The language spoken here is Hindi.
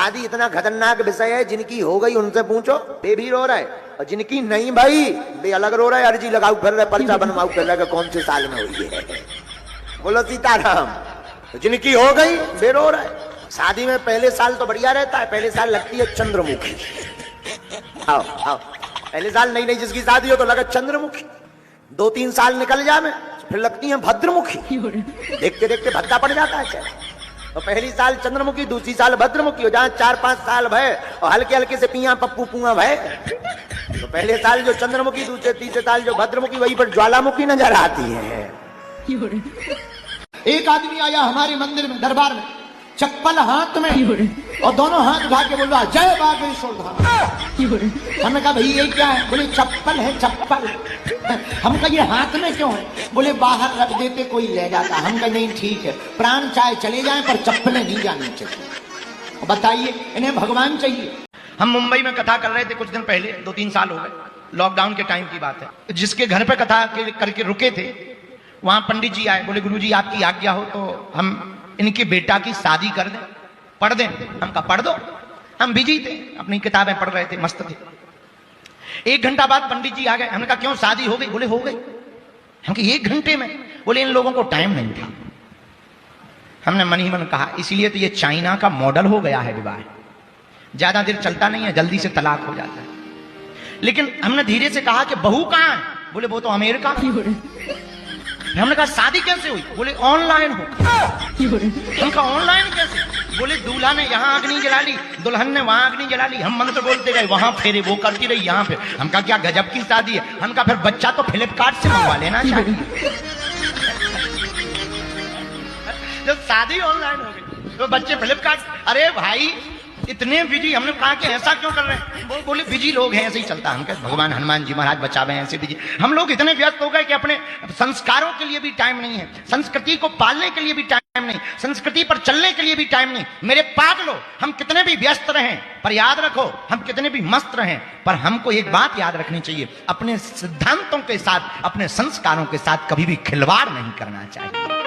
शादी इतना खतरनाक विषय है, जिनकी हो गई उनसे पूछो, वे भी रो रहे, और जिनकी नहीं भाई वे अलग रो रहे, अर्जी लगाऊ फिर रहे, पर्चा बनवाऊ फिर रहे, कौन से साल में हुई है। बोलो सीताराम। तो जिनकी हो गई वे रो रहे। शादी में पहले साल तो बढ़िया रहता है, पहले साल लगती है चंद्रमुखी। आओ आओ, पहले साल नई नई जिसकी शादी हो तो लगा चंद्रमुखी, 2-3 साल निकल जाए फिर लगती है भद्रमुखी। देखते देखते भद्दा पड़ जाता है चेहरा। तो पहली साल चंद्रमुखी, दूसरी साल भद्रमुखी, हो जहाँ 4-5 साल भय और हल्के हल्के से पिया पप्पू पुआ भय। तो पहले साल जो चंद्रमुखी, दूसरे तीसरे साल जो भद्रमुखी, वही पर ज्वालामुखी नजर आती है। एक आदमी आया हमारे मंदिर में, दरबार में, चप्पल हाथ में और दोनों हाथ उठा के बोल रहा जय बागेश्वर धाम। हमने कहा भाई ये क्या है? बोले चप्पल है चप्पल। हम कहा ये हाथ में क्यों है? बोले बाहर रख देते कोई ले जाता। हम कहा नहीं ठीक है, प्राण चाहे चले जाएं पर चप्पलें नहीं जानी चाहिए। बताइए इन्हें भगवान चाहिए। हम मुंबई में कथा कर रहे थे कुछ दिन पहले, 2-3 साल हो गए, लॉकडाउन के टाइम की बात है। जिसके घर पे कथा करके रुके थे, वहां पंडित जी आए, बोले गुरुजी आपकी आज्ञा हो तो हम इनके बेटा की शादी कर दें, पढ़ दें। हम कहा पढ़ दो। हम बिजी थे, अपनी किताबें पढ़ रहे थे, मस्त थे। 1 घंटा बाद पंडित जी आ गए। हमने कहा क्यों शादी हो गई? बोले हो गई। हम कहा 1 घंटे में? बोले इन लोगों को टाइम नहीं था। हमने मन ही मन कहा इसलिए तो ये चाइना का मॉडल हो गया है विवाह, ज्यादा देर चलता नहीं है, जल्दी से तलाक हो जाता है। लेकिन हमने धीरे से कहा कि बहू कहां है? बोले वो तो अमेरिका। हमने कहा शादी कैसे हुई? बोले ऑनलाइन हो। हम कहा ऑनलाइन कैसे? बोले दूल्हा ने यहाँ अग्नि जला ली, दुल्हन ने वहां अग्नि जला ली, हम मंत्र बोलते गए, वहां फेरे, वो करती रही, यहाँ पे। हम कहा क्या गजब की शादी है। हम कहा फिर बच्चा तो फ्लिपकार्ट से मंगवा लेना चाहिए। जब शादी ऑनलाइन हो गई तो बच्चे फ्लिपकार्ट। अरे भाई इतने बिजी। हमने कहा कि ऐसा क्यों कर रहे हैं? बोले बिजी लोग हैं, ऐसे ही चलता। हम कहते भगवान हनुमान जी महाराज बचावे, ऐसे बिजी। हम लोग इतने व्यस्त हो गए कि अपने संस्कारों के लिए भी टाइम नहीं है, संस्कृति को पालने के लिए भी टाइम नहीं, संस्कृति पर चलने के लिए भी टाइम नहीं। मेरे पागलो, हम कितने भी व्यस्त रहें पर याद रखो, हम कितने भी मस्त रहें पर हमको एक बात याद रखनी चाहिए, अपने सिद्धांतों के साथ, अपने संस्कारों के साथ कभी भी खिलवाड़ नहीं करना चाहिए।